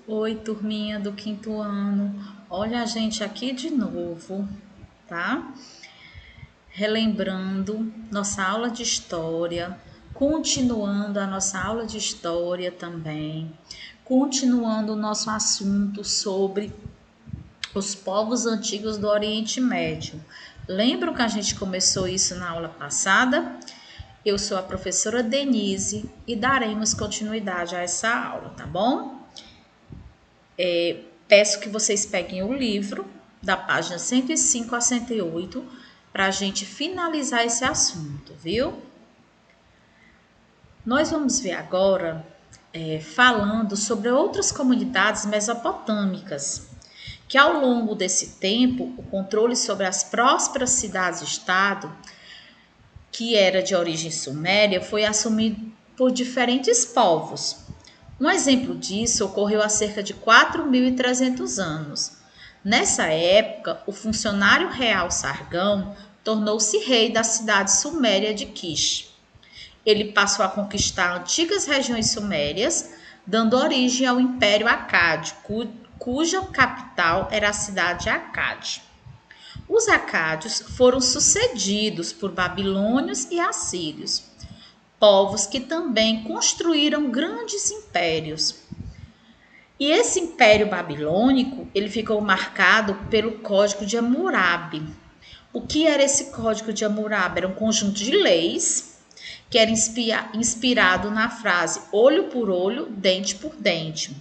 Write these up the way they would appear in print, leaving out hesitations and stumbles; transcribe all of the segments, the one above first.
Oi, turminha do quinto ano. Olha a gente aqui de novo, tá? Relembrando nossa aula de história, continuando a nossa aula de história também, continuando o nosso assunto sobre os povos antigos do Oriente Médio. Lembram que a gente começou isso na aula passada? Eu sou a professora Denise e daremos continuidade a essa aula, tá bom? Peço que vocês peguem o livro, da página 105 a 108, para a gente finalizar esse assunto, viu? Nós vamos ver agora falando sobre outras comunidades mesopotâmicas, que ao longo desse tempo, o controle sobre as prósperas cidades-estado, que era de origem suméria, foi assumido por diferentes povos. Um exemplo disso ocorreu há cerca de 4.300 anos. Nessa época, o funcionário real Sargão tornou-se rei da cidade suméria de Kish. Ele passou a conquistar antigas regiões sumérias, dando origem ao Império Acádio, cuja capital era a cidade de Acade. Os acádios foram sucedidos por babilônios e assírios, povos que também construíram grandes impérios. E esse império babilônico, ele ficou marcado pelo Código de Hammurabi. O que era esse Código de Hammurabi? Era um conjunto de leis que era inspirado na frase olho por olho, dente por dente.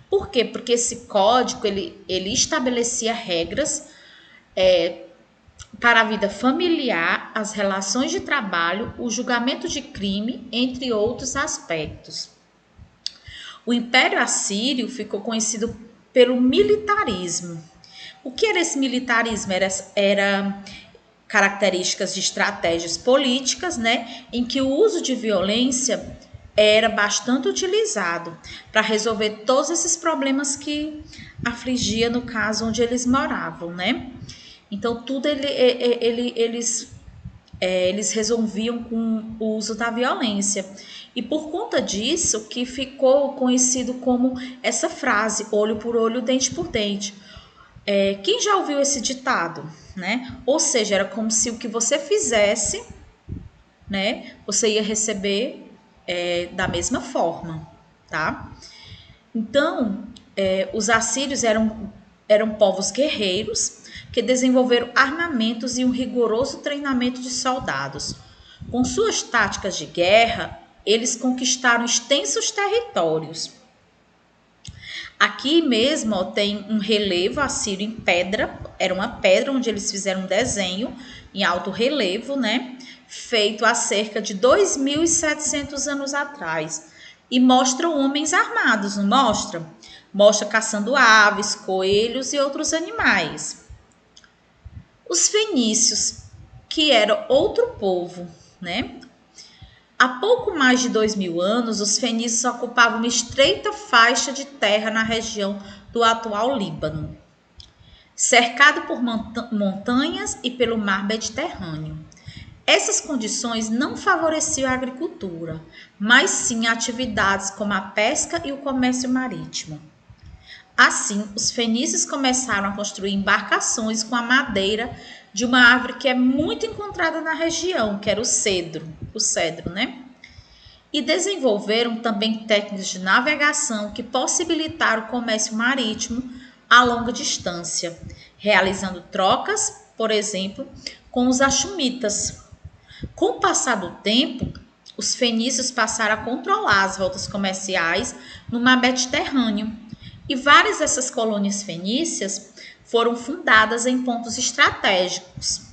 Por quê? Porque esse código ele estabelecia regras para a vida familiar, as relações de trabalho, o julgamento de crime, entre outros aspectos. O Império Assírio ficou conhecido pelo militarismo. O que era esse militarismo? Era características de estratégias políticas, né, em que o uso de violência era bastante utilizado para resolver todos esses problemas que afligia no caso onde eles moravam, né? Então tudo eles resolviam com o uso da violência. E por conta disso que ficou conhecido como essa frase, olho por olho, dente por dente. Quem já ouviu esse ditado, né? Ou seja, era como se o que você fizesse, né, você ia receber da mesma forma, tá? Então, os assírios eram povos guerreiros que desenvolveram armamentos e um rigoroso treinamento de soldados. Com suas táticas de guerra, eles conquistaram extensos territórios. Aqui mesmo ó, tem um relevo assírio em pedra, era uma pedra onde eles fizeram um desenho em alto relevo, né? Feito há cerca de 2.700 anos atrás. E mostra homens armados, não mostra? Mostra caçando aves, coelhos e outros animais. Os fenícios, que era outro povo, né? Há pouco mais de 2.000 anos, os fenícios ocupavam uma estreita faixa de terra na região do atual Líbano, cercado por montanhas e pelo mar Mediterrâneo. Essas condições não favoreciam a agricultura, mas sim atividades como a pesca e o comércio marítimo. Assim, os fenícios começaram a construir embarcações com a madeira de uma árvore que é muito encontrada na região, que era o cedro, né? E desenvolveram também técnicas de navegação que possibilitaram o comércio marítimo a longa distância, realizando trocas, por exemplo, com os achumitas. Com o passar do tempo, os fenícios passaram a controlar as rotas comerciais no mar Mediterrâneo, e várias dessas colônias fenícias foram fundadas em pontos estratégicos.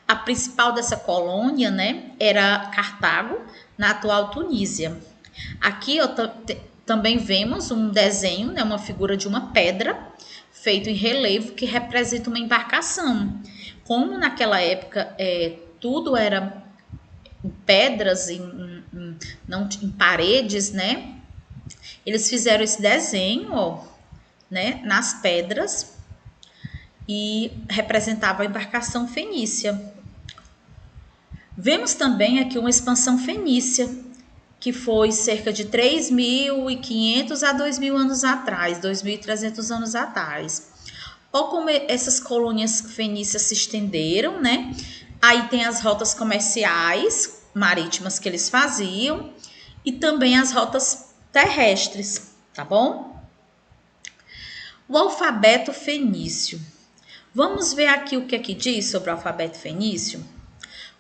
A principal dessa colônia, né, era Cartago, na atual Tunísia. Aqui ó, também vemos um desenho, né, uma figura de uma pedra feito em relevo que representa uma embarcação. Como naquela época tudo era em pedras, não em paredes, né? Eles fizeram esse desenho, ó, né, nas pedras e representava a embarcação fenícia. Vemos também aqui uma expansão fenícia, que foi cerca de 3.500 a 2.000 anos atrás, 2.300 anos atrás. Ou como essas colônias fenícias se estenderam, né? Aí tem as rotas comerciais marítimas que eles faziam e também as rotas terrestres, tá bom? O alfabeto fenício. Vamos ver aqui o que aqui diz sobre o alfabeto fenício?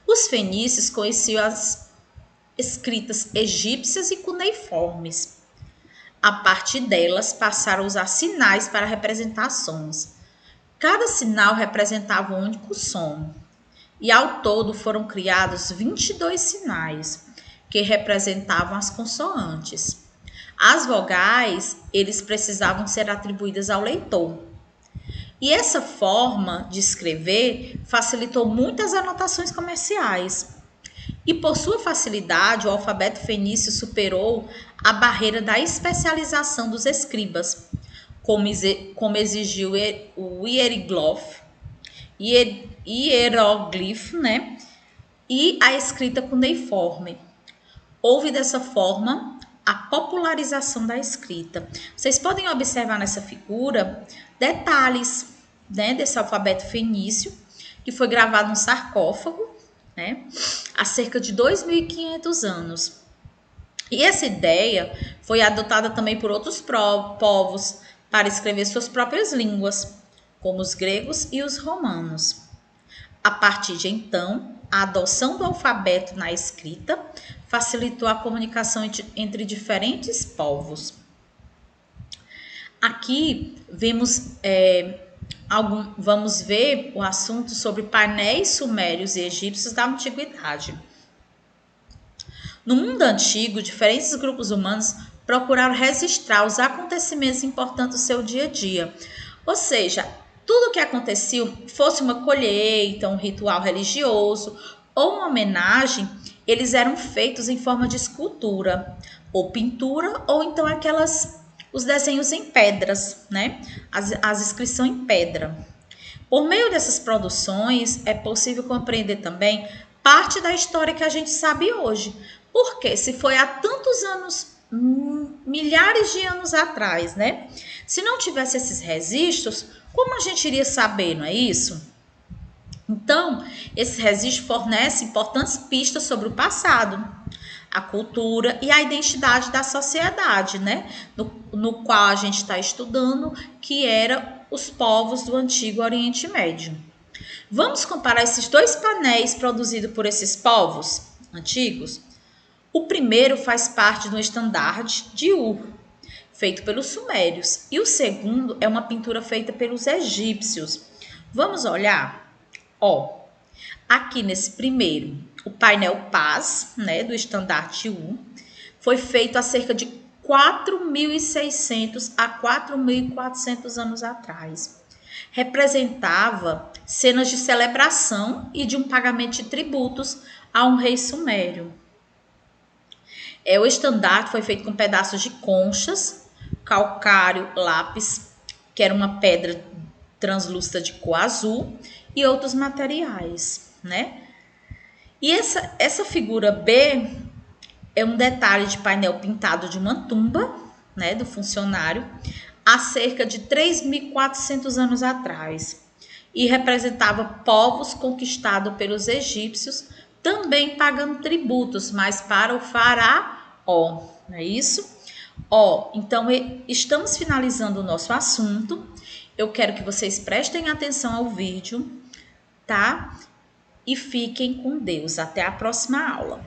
Os fenícios conheciam as escritas egípcias e cuneiformes. A partir delas, passaram a usar sinais para representações. Cada sinal representava um único som. E ao todo foram criados 22 sinais, que representavam as consoantes. As vogais, eles precisavam ser atribuídas ao leitor. E essa forma de escrever facilitou muitas anotações comerciais. E por sua facilidade, o alfabeto fenício superou a barreira da especialização dos escribas, como exigiu o hieróglifo, né? E a escrita cuneiforme. Houve dessa forma a popularização da escrita. Vocês podem observar nessa figura detalhes, né, desse alfabeto fenício, que foi gravado num sarcófago, né, há cerca de 2.500 anos. E essa ideia foi adotada também por outros povos para escrever suas próprias línguas, como os gregos e os romanos. A partir de então, a adoção do alfabeto na escrita facilitou a comunicação entre diferentes povos. Aqui vamos ver o assunto sobre painéis sumérios e egípcios da antiguidade. No mundo antigo, diferentes grupos humanos procuraram registrar os acontecimentos importantes do seu dia a dia. Ou seja, tudo o que acontecia, fosse uma colheita, um ritual religioso ou uma homenagem, eles eram feitos em forma de escultura, ou pintura, ou então os desenhos em pedras, né? As inscrições em pedra. Por meio dessas produções, é possível compreender também parte da história que a gente sabe hoje. Porque se foi há tantos anos, milhares de anos atrás, né? Se não tivesse esses registros, como a gente iria saber, não é isso? Então, esse registro fornece importantes pistas sobre o passado, a cultura e a identidade da sociedade, né? No qual a gente está estudando, que eram os povos do Antigo Oriente Médio. Vamos comparar esses dois painéis produzidos por esses povos antigos? O primeiro faz parte do estandarte de Ur, feito pelos sumérios, e o segundo é uma pintura feita pelos egípcios. Vamos olhar? Aqui nesse primeiro, o painel Paz, né, do estandarte U, foi feito há cerca de 4.600 a 4.400 anos atrás. Representava cenas de celebração e de um pagamento de tributos a um rei sumério. O estandarte foi feito com pedaços de conchas, calcário, lápis, que era uma pedra translúcida de cor azul, e outros materiais, né? E essa figura B é um detalhe de painel pintado de uma tumba, né, do funcionário, há cerca de 3.400 anos atrás, e representava povos conquistados pelos egípcios, também pagando tributos, mas para o faraó, não é isso? Então estamos finalizando o nosso assunto. Eu quero que vocês prestem atenção ao vídeo, tá? E fiquem com Deus. Até a próxima aula.